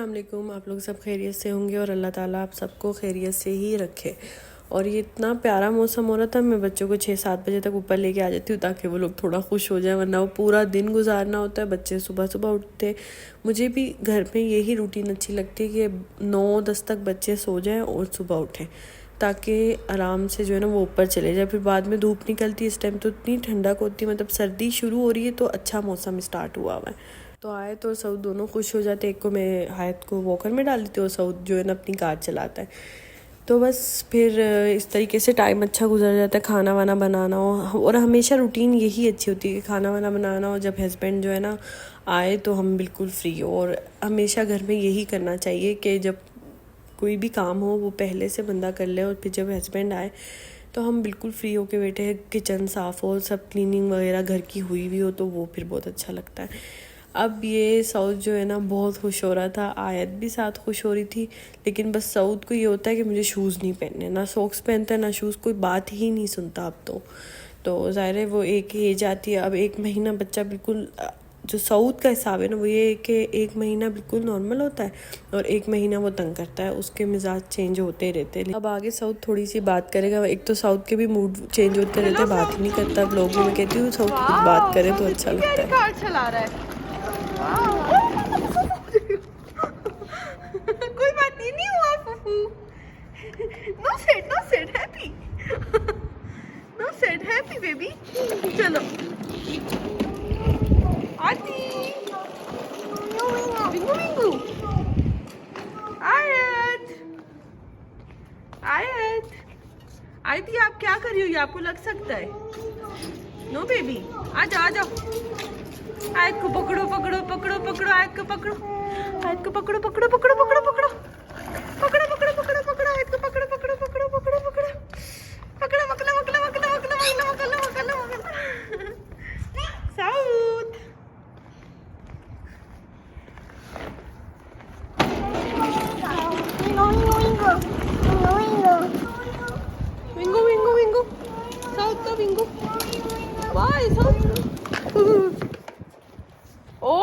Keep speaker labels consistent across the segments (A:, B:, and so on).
A: अस्सलाम वालेकुम। आप लोग सब खैरियत से होंगे और अल्लाह ताला आप सबको खैरियत से ही रखे। और ये इतना प्यारा मौसम हो रहा था, मैं बच्चों को 6-7 बजे तक ऊपर लेके आ जाती हूँ ताकि वो लोग थोड़ा खुश हो जाए, वरना वो पूरा दिन गुजारना होता है। बच्चे सुबह सुबह उठते, मुझे भी घर में यही रूटीन अच्छी लगती है कि 9-10 तक बच्चे सो जाएं और सुबह उठें ताकि आराम से जो है ना वो ऊपर चले जाए। फिर बाद में धूप निकलती है, इस टाइम तो इतनी ठंडक होती है, मतलब सर्दी शुरू हो रही है तो अच्छा मौसम स्टार्ट हुआ हुआ है। तो आयत और सऊद दोनों खुश हो जाते। एक को मैं आयत को वॉकर में डाल देती हूँ, सऊद जो है ना अपनी कार चलाता है। तो बस फिर इस तरीके से टाइम अच्छा गुजर जाता है। खाना वाना बनाना हो, और हमेशा रूटीन यही अच्छी होती है कि खाना वाना बनाना हो, जब हस्बैंड जो है ना आए तो हम बिल्कुल फ्री हो। और हमेशा घर में यही करना चाहिए कि जब कोई भी काम हो वो पहले से बंदा कर ले, और फिर जब हस्बैंड आए तो हम बिल्कुल फ्री होके बैठे हैं, किचन साफ़ हो, सब क्लीनिंग वगैरह घर की हुई भी हो, तो वो फिर बहुत अच्छा लगता है। अब ये सऊद जो है ना बहुत खुश हो रहा था, आयत भी साथ खुश हो रही थी, लेकिन बस सऊद को ये होता है कि मुझे शूज़ नहीं पहनने, ना सॉक्स पहनता है ना शूज़, कोई बात ही नहीं सुनता अब तो ज़ाहिर है वो एक एज आती है। अब 1 महीना बच्चा बिल्कुल, जो सऊद का हिसाब है ना वो ये है कि 1 महीना बिल्कुल नॉर्मल होता है और 1 महीना वो तंग करता है, उसके मिजाज चेंज होते रहते हैं। अब आगे सऊद थोड़ी सी बात करेगा। एक तो सऊद के भी मूड चेंज होते रहते हैं, बात ही नहीं करता। ब्लॉग में मैं कहती हूँ सऊद खुद बात करे तो अच्छा लगता है।
B: कार चला रहा है। कोई बात नहीं हुआ फूफू। No said happy. No said happy baby. चलो आती। बिंगू बिंगू। आयत आयत आयती, आप क्या कर रही हो? ये आपको लग सकता है। नो बेबी, आ जाओ आ जाओ। आयत को पकड़ो पकड़ो पकड़ो पकड़ो, आयत को पकड़ो, आयत को पकड़ो पकड़ो पकड़ो पकड़ो पकड़ो पकड़ो पकड़ो पकड़ो पकड़ो, आयत को पकड़ो पकड़ो पकड़ो पकड़ो पकड़ो पकड़ो, मकला मकला मकला मकला मकला मकला मकला मकला। साउथ विंगू विंगू विंगू, साउथ का विंगू। वाह साउथ। ओ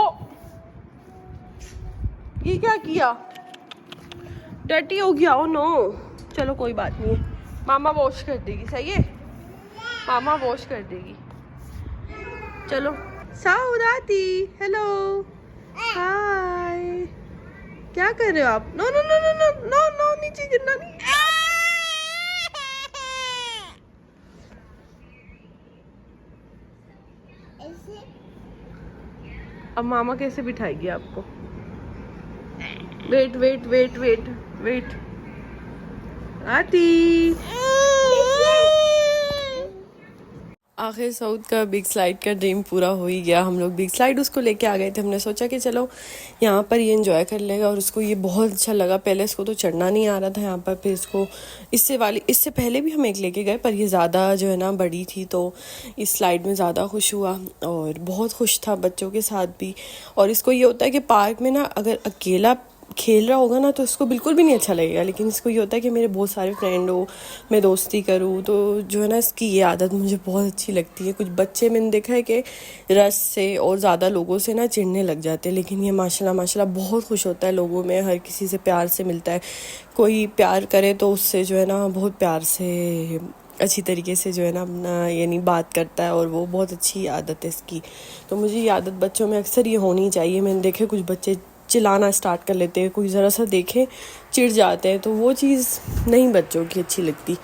B: ये क्या किया? डर्टी हो गया। ओ नो, चलो कोई बात नहीं है, मामा वॉश कर देगी। सही है, मामा वॉश कर देगी। चलो साउथ आती। हेलो हाय, क्या कर रहे हो आप? No no no no no no no, नीचे गिरना नहीं। अब मामा कैसे बिठाएगी आपको? Wait wait wait wait wait आती।
A: आखिर सऊद का बिग स्लाइड का ड्रीम पूरा हो ही गया। हम लोग बिग स्लाइड उसको लेके आ गए थे। हमने सोचा कि चलो यहाँ पर ये एंजॉय कर लेगा, और उसको ये बहुत अच्छा लगा। पहले इसको तो चढ़ना नहीं आ रहा था यहाँ पर, फिर इसको इससे पहले भी हम एक लेके गए, पर ये ज़्यादा जो है ना बड़ी थी, तो इस स्लाइड में ज़्यादा खुश हुआ और बहुत खुश था बच्चों के साथ भी। और इसको ये होता है कि पार्क में ना अगर अकेला खेल रहा होगा ना तो इसको बिल्कुल भी नहीं अच्छा लगेगा, लेकिन इसको ये होता है कि मेरे बहुत सारे फ्रेंड हो, मैं दोस्ती करूँ, तो जो है ना इसकी ये आदत मुझे बहुत अच्छी लगती है। कुछ बच्चे मैंने देखा है कि रस से और ज़्यादा लोगों से ना चिढ़ने लग जाते हैं, लेकिन ये माशाल्लाह बहुत खुश होता है लोगों में, हर किसी से प्यार से मिलता है। कोई प्यार करे तो उससे जो है ना बहुत प्यार से अच्छी तरीके से जो है ना अपना यानी बात करता है, और वो बहुत अच्छी आदत है इसकी। तो मुझे ये आदत बच्चों में अक्सर ये होनी चाहिए। मैंने देखे कुछ बच्चे चिल्लाना स्टार्ट कर लेते हैं, कोई ज़रा सा देखे चिढ़ जाते हैं, तो वो चीज़ नहीं बच्चों की अच्छी लगती।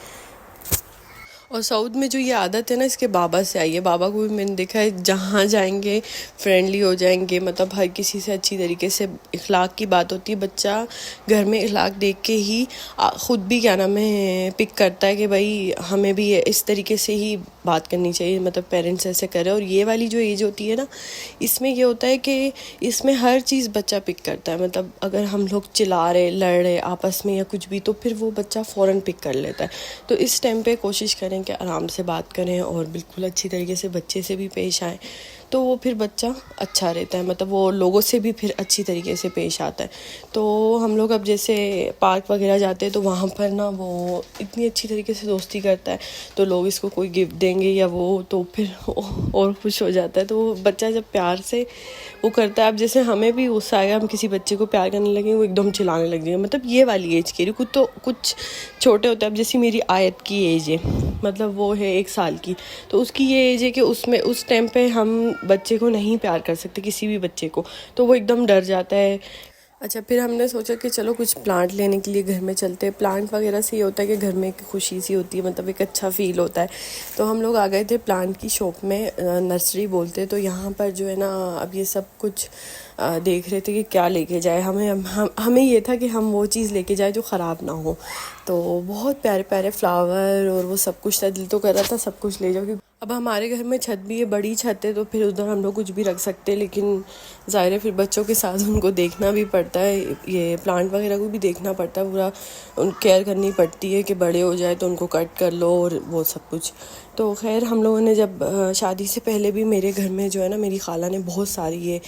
A: और सऊद में जो ये आदत है ना इसके बाबा से आई है। बाबा को भी मैंने देखा है जहाँ जाएंगे फ्रेंडली हो जाएंगे, मतलब हर किसी से अच्छी तरीके से, इखलाक की बात होती है। बच्चा घर में इखलाक देख के ही ख़ुद भी क्या नाम है पिक करता है कि भाई हमें भी इस तरीके से ही बात करनी चाहिए, मतलब पेरेंट्स ऐसे करें। और ये वाली जो एज होती है ना, इसमें ये होता है कि इसमें हर चीज़ बच्चा पिक करता है। मतलब अगर हम लोग चिल्ला रहे, लड़ रहे आपस में या कुछ भी, तो फिर वो बच्चा फ़ौरन पिक कर लेता है। तो इस टाइम पे कोशिश करें कि आराम से बात करें और बिल्कुल अच्छी तरीके से बच्चे से भी पेश आएँ, तो वो फिर बच्चा अच्छा रहता है, मतलब वो लोगों से भी फिर अच्छी तरीके से पेश आता है। तो हम लोग अब जैसे पार्क वगैरह जाते हैं तो वहाँ पर ना वो इतनी अच्छी तरीके से दोस्ती करता है, तो लोग इसको कोई गिफ्ट देंगे या वो, तो फिर और खुश हो जाता है। तो वो बच्चा जब प्यार से वो करता है, अब जैसे हमें भी गुस्सा आएगा, हम किसी बच्चे को प्यार करने लगेंगे, वो एकदम चिल्लाने लग जाएगा, मतलब ये वाली एज के लिए। कुछ तो कुछ छोटे होते हैं, अब जैसे मेरी आयत की एज है, मतलब वो है 1 साल की, तो उसकी ये एज है कि उसमें उस टाइम पे हम बच्चे को नहीं प्यार कर सकते, किसी भी बच्चे को, तो वो एकदम डर जाता है। अच्छा, फिर हमने सोचा कि चलो कुछ प्लांट लेने के लिए घर में चलते हैं। प्लांट वगैरह से ये होता है कि घर में एक खुशी सी होती है, मतलब एक अच्छा फील होता है। तो हम लोग आ गए थे प्लांट की शॉप में, नर्सरी बोलते हैं। तो यहाँ पर जो है ना अब ये सब कुछ देख रहे थे कि क्या लेके जाए। हमें ये था कि हम वो चीज़ लेके जाए जो ख़राब ना हो। तो बहुत प्यारे प्यारे फ्लावर और वो सब कुछ था, दिल तो कर रहा था सब कुछ ले जाओ। क्योंकि अब हमारे घर में छत भी है, बड़ी छत है, तो फिर उधर हम लोग कुछ भी रख सकते हैं, लेकिन ज़ाहिर है फिर बच्चों के साथ उनको देखना भी पड़ता है, ये प्लांट वगैरह को भी देखना पड़ता है, पूरा उन केयर करनी पड़ती है कि बड़े हो जाए तो उनको कट कर लो और वो सब कुछ। तो खैर हम लोगों ने जब शादी से पहले भी मेरे घर में जो है ना, मेरी खाला ने बहुत सारी ये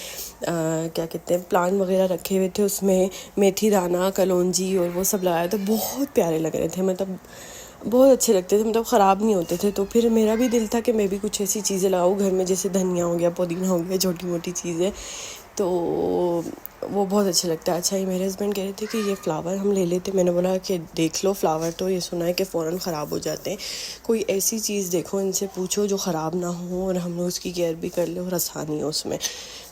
A: क्या कहते हैं प्लांट वगैरह रखे हुए थे, उसमें मेथी दाना, कलौंजी और वो सब लगाया था। बहुत प्यारे लग रहे थे, मतलब बहुत अच्छे लगते थे, मतलब ख़राब नहीं होते थे। तो फिर मेरा भी दिल था कि मैं भी कुछ ऐसी चीज़ें लगाऊँ घर में, जैसे धनिया हो गया, पुदीना हो गया, छोटी मोटी चीज़ें, तो वो बहुत अच्छे लगता है। अच्छा, ये मेरे हस्बैंड कह रहे थे कि ये फ्लावर हम ले लेते। मैंने बोला कि देख लो फ्लावर, तो ये सुना है कि फ़ौरन ख़राब हो जाते हैं, कोई ऐसी चीज़ देखो, इनसे पूछो जो ख़राब ना हो और हम लोग उसकी केयर भी कर ले और आसानी हो उसमें।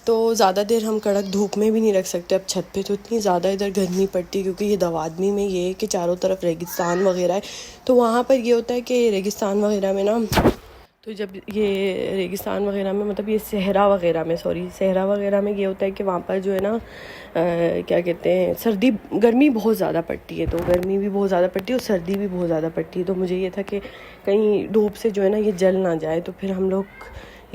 A: तो ज़्यादा देर हम कड़क धूप में भी नहीं रख सकते। अब छत पे तो इतनी ज़्यादा इधर गर्मी पड़ती है, क्योंकि ये दवादमी में ये है कि चारों तरफ रेगिस्तान वगैरह है। तो वहाँ पर ये होता है कि रेगिस्तान वगैरह में ना, तो जब ये रेगिस्तान वगैरह में, मतलब ये सहरा वगैरह में ये होता है कि वहाँ पर जो है ना क्या कहते हैं, गर्मी बहुत ज़्यादा पड़ती है। तो गर्मी भी बहुत ज़्यादा पड़ती है और सर्दी भी बहुत ज़्यादा पड़ती है। तो मुझे ये था कि कहीं धूप से जो है ना ये जल ना जाए। तो फिर हम लोग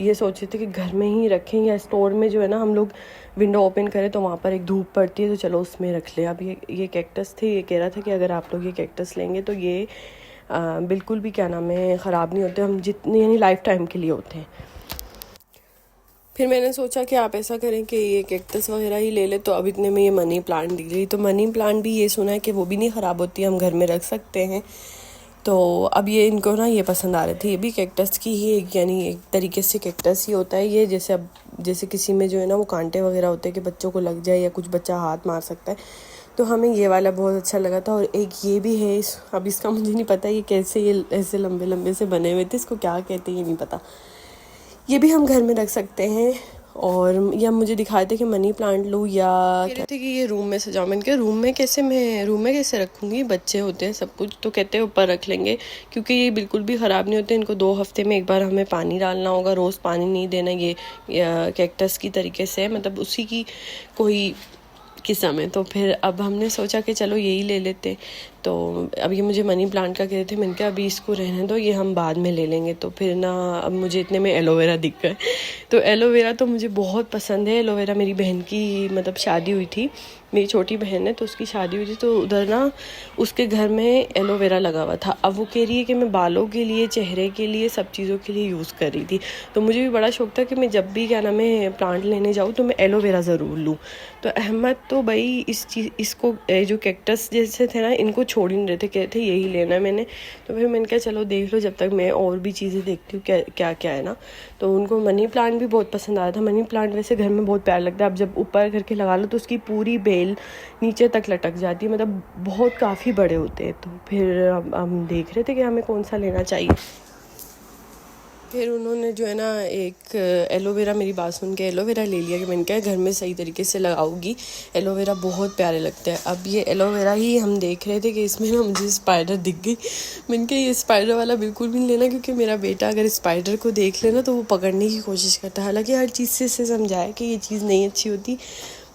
A: ये सोचे थे कि घर में ही रखें, या स्टोर में जो है ना हम लोग विंडो ओपन करें तो वहाँ पर एक धूप पड़ती है, तो चलो उसमें रख ले। अब ये कैक्टस थे, ये कह रहा था कि अगर आप लोग ये कैक्टस लेंगे तो ये बिल्कुल भी क्या नाम है ख़राब नहीं होते, हम जितने यानी लाइफ टाइम के लिए होते हैं। फिर मैंने सोचा कि आप ऐसा करें कि ये कैक्टस वगैरह ही ले ले। तो अब इतने में ये मनी प्लांट दिख रही, तो मनी प्लांट भी ये सुना है कि वो भी नहीं ख़राब होती, हम घर में रख सकते हैं। तो अब ये इनको ना ये पसंद आ रहे थे। ये भी कैक्टस की ही एक, यानी एक तरीके से कैक्टस ही होता है ये। जैसे किसी में जो है ना वो कांटे वगैरह होते हैं कि बच्चों को लग जाए या कुछ बच्चा हाथ मार सकता है, तो हमें ये वाला बहुत अच्छा लगा था। और एक ये भी है, अब इसका मुझे नहीं पता ये कैसे, ये ऐसे लंबे लंबे से बने हुए थे, इसको क्या कहते हैं ये नहीं पता। ये भी हम घर में रख सकते हैं। और या मुझे दिखाए थे कि मनी प्लांट लूँ या कहते थे कि ये रूम में सजाओ। मैंने कहा रूम में कैसे रखूँगी, बच्चे होते हैं सब कुछ। तो कहते हैं ऊपर रख लेंगे, क्योंकि ये बिल्कुल भी ख़राब नहीं होते। इनको 2 हफ्ते में एक बार हमें पानी डालना होगा, रोज़ पानी नहीं देना। ये कैक्टस की तरीके से, मतलब उसी की कोई किस्म है। तो फिर अब हमने सोचा कि चलो यही ले लेते। तो अब ये मुझे मनी प्लांट का कह रहे थे, मैंने कहा अभी इसको रहने दो, ये हम बाद में ले लेंगे। तो फिर ना अब मुझे इतने में एलोवेरा दिख गए। तो एलोवेरा तो मुझे बहुत पसंद है। एलोवेरा मेरी बहन की मतलब शादी हुई थी, मेरी छोटी बहन है तो उसकी शादी हुई थी, तो उधर ना उसके घर में एलोवेरा लगा हुआ था। अब वो कह रही है कि मैं बालों के लिए, चेहरे के लिए, सब चीज़ों के लिए यूज़ कर रही थी। तो मुझे भी बड़ा शौक था कि मैं जब भी क्या नाम है प्लांट लेने जाऊँ तो मैं एलोवेरा ज़रूर लूँ। तो अहमद तो भाई इसको जो कैक्टस जैसे थे ना इनको छोड़ ही नहीं रहे थे, कहते यही लेना है मैंने। तो फिर मैंने कहा चलो देख लो, जब तक मैं और भी चीज़ें देखती हूँ क्या क्या है ना। तो उनको मनी प्लांट भी बहुत पसंद आया था। मनी प्लांट वैसे घर में बहुत प्यार लगता है। अब जब ऊपर करके लगा लो तो उसकी पूरी बेल नीचे तक लटक जाती है, मतलब बहुत काफ़ी बड़े होते हैं। तो फिर हम देख रहे थे कि हमें कौन सा लेना चाहिए। फिर उन्होंने जो है ना एक एलोवेरा, मेरी बात सुन के एलोवेरा ले लिया कि मैंने कहा घर में सही तरीके से लगाऊंगी। एलोवेरा बहुत प्यारे लगते हैं। अब ये एलोवेरा ही हम देख रहे थे कि इसमें ना मुझे स्पाइडर दिख गई। मैंने कहा ये स्पाइडर वाला बिल्कुल भी नहीं लेना, क्योंकि मेरा बेटा अगर स्पाइडर को देख लेना तो वो पकड़ने की कोशिश करता है। हालांकि हर चीज़ से इसे समझाया कि ये चीज़ नहीं अच्छी होती,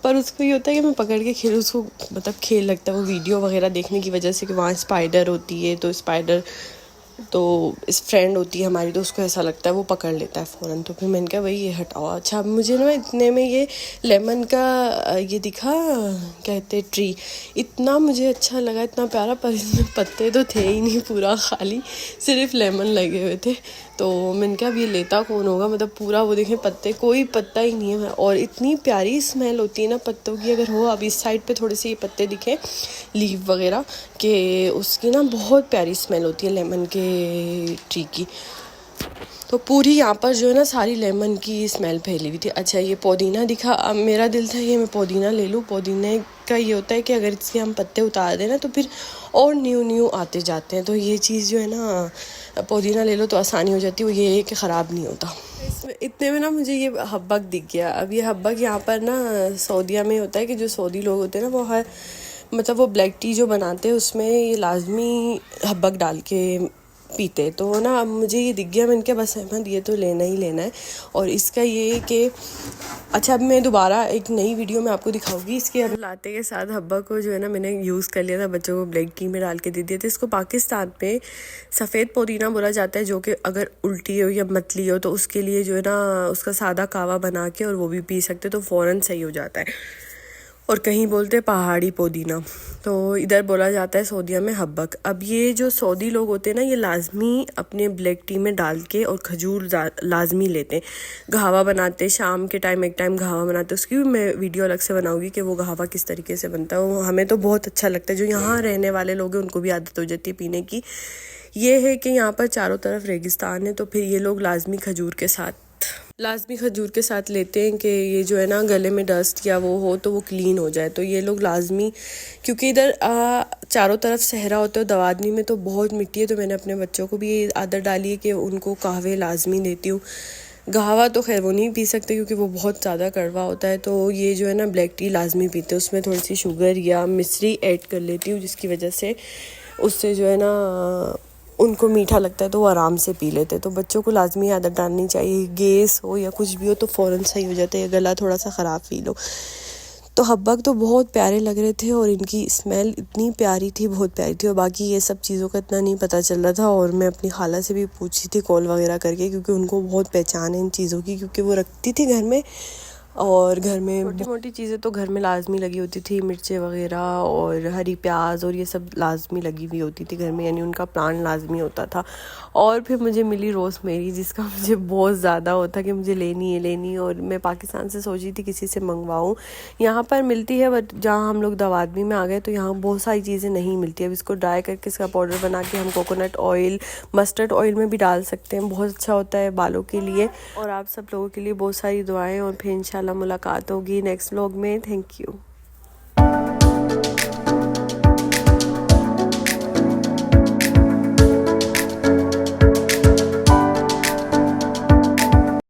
A: पर उसको ये होता है कि मैं पकड़ के खेलूँ, उसको मतलब खेल लगता है वो वीडियो वगैरह देखने की वजह से कि वहाँ स्पाइडर होती है, तो स्पाइडर तो इस फ्रेंड होती है हमारी, तो उसको ऐसा लगता है वो पकड़ लेता है फ़ौरन। तो फिर मैंने कहा भाई ये हटाओ। अच्छा, मुझे ना इतने में ये लेमन का ये दिखा, कहते ट्री, इतना मुझे अच्छा लगा, इतना प्यारा, पर इसमें पत्ते तो थे ही नहीं, पूरा खाली सिर्फ लेमन लगे हुए थे। तो मैंने कहा अब ये लेता कौन होगा, मतलब पूरा वो देखें पत्ते, कोई पत्ता ही नहीं है। और इतनी प्यारी स्मेल होती है ना पत्तों की, अगर हो अब इस साइड पे थोड़े से ये पत्ते दिखे, लीफ वगैरह के, उसकी ना बहुत प्यारी स्मेल होती है लेमन के ट्री की। तो पूरी यहाँ पर जो है ना सारी लेमन की स्मेल फैली हुई थी। अच्छा, ये पुदीना दिखा, अब मेरा दिल था ये मैं पुदीना ले लूँ। पुदीने का ये होता है कि अगर इसके हम पत्ते उतार दें ना तो फिर और न्यू आते जाते हैं। तो ये चीज़ जो है ना, पुदीना ले लो तो आसानी हो जाती है, वो ये है कि ख़राब नहीं होता। इसमें इतने में ना मुझे ये हब्बक दिख गया। अब ये हब्बक यहाँ पर ना सऊदीया में होता है कि जो सऊदी लोग होते हैं ना, वो हर मतलब वो ब्लैक टी जो बनाते हैं उसमें ये लाजमी हब्बक डाल के पीते। तो ना अब मुझे ये दिख गया, मैंने क्या बस अहमद ये तो लेना ही लेना है। और इसका ये कि अच्छा, अब मैं दोबारा एक नई वीडियो में आपको दिखाऊंगी इसके। अब लाते के साथ हब्बा को जो है ना मैंने यूज़ कर लिया था, बच्चों को ब्लैक टी में डाल के दे दिया था। इसको पाकिस्तान में सफ़ेद पुदीना बोला जाता है, जो कि अगर उल्टी हो या मतली हो तो उसके लिए जो है ना उसका सादा कावा बना के और वो भी पी सकते, तो फ़ौरन सही हो जाता है। और कहीं बोलते हैं पहाड़ी पुदीना, तो इधर बोला जाता है सऊदीया में हब्बक। अब ये जो सऊदी लोग होते हैं ना, ये लाजमी अपने ब्लैक टी में डाल के और खजूर लाजमी लेते हैं, गहावा बनाते हैं। शाम के टाइम एक टाइम गहावा बनाते हैं, उसकी भी मैं वीडियो अलग से बनाऊंगी कि वो गहावा किस तरीके से बनता है। वो हमें तो बहुत अच्छा लगता है, जो यहाँ रहने वाले लोग हैं उनको भी आदत हो जाती है पीने की। ये है कि यहाँ पर चारों तरफ रेगिस्तान है, तो फिर ये लोग लाजमी खजूर के साथ लेते हैं कि ये जो है ना गले में डस्ट या वो हो तो वो क्लीन हो जाए। तो ये लोग लाजमी, क्योंकि इधर चारों तरफ सहरा होता है, दवादनी में तो बहुत मिट्टी है, तो मैंने अपने बच्चों को भी ये आदत डाली है कि उनको कहवे लाजमी देती हूँ। गहावा तो खैर वो नहीं पी सकते क्योंकि वो बहुत ज़्यादा कड़वा होता है, तो ये जो है ना ब्लैक टी लाजमी पीते हैं। उसमें थोड़ी सी शुगर या मिश्री ऐड कर लेती हूँ, जिसकी वजह से उससे जो है ना उनको मीठा लगता है तो वो आराम से पी लेते हैं। तो बच्चों को लाजमी आदत डालनी चाहिए, गैस हो या कुछ भी हो तो फ़ौरन सही हो जाता है, गला थोड़ा सा ख़राब फील हो। तो हब्बक तो बहुत प्यारे लग रहे थे और इनकी स्मेल इतनी प्यारी थी, बहुत प्यारी थी। और बाकी ये सब चीज़ों का इतना नहीं पता चल रहा था, और मैं अपनी खाला से भी पूछी थी कॉल वगैरह करके, क्योंकि उनको बहुत पहचान है इन चीज़ों की, क्योंकि वो रखती थी घर में। और घर में छोटी मोटी चीज़ें तो घर में लाजमी लगी होती थी, मिर्चें वगैरह और हरी प्याज और ये सब लाजमी लगी हुई होती थी घर में, यानी उनका प्लान लाजमी होता था। और फिर मुझे मिली रोज़मेरी, जिसका मुझे बहुत ज़्यादा होता कि मुझे लेनी, और मैं पाकिस्तान से सोची थी किसी से मंगवाऊँ। यहाँ पर मिलती है, बट जहाँ हम लोग दवादमी में आ गए तो यहाँ बहुत सारी चीज़ें नहीं मिलती। अब इसको ड्राई करके इसका पाउडर बना के हम कोकोनट ऑयल, मस्टर्ड ऑयल में भी डाल सकते हैं, बहुत अच्छा होता है बालों के लिए। और आप सब लोगों के लिए बहुत सारी दुआएं, और फिर इंशाल्लाह मुलाकात होगी नेक्स्ट व्लॉग में। Thank you.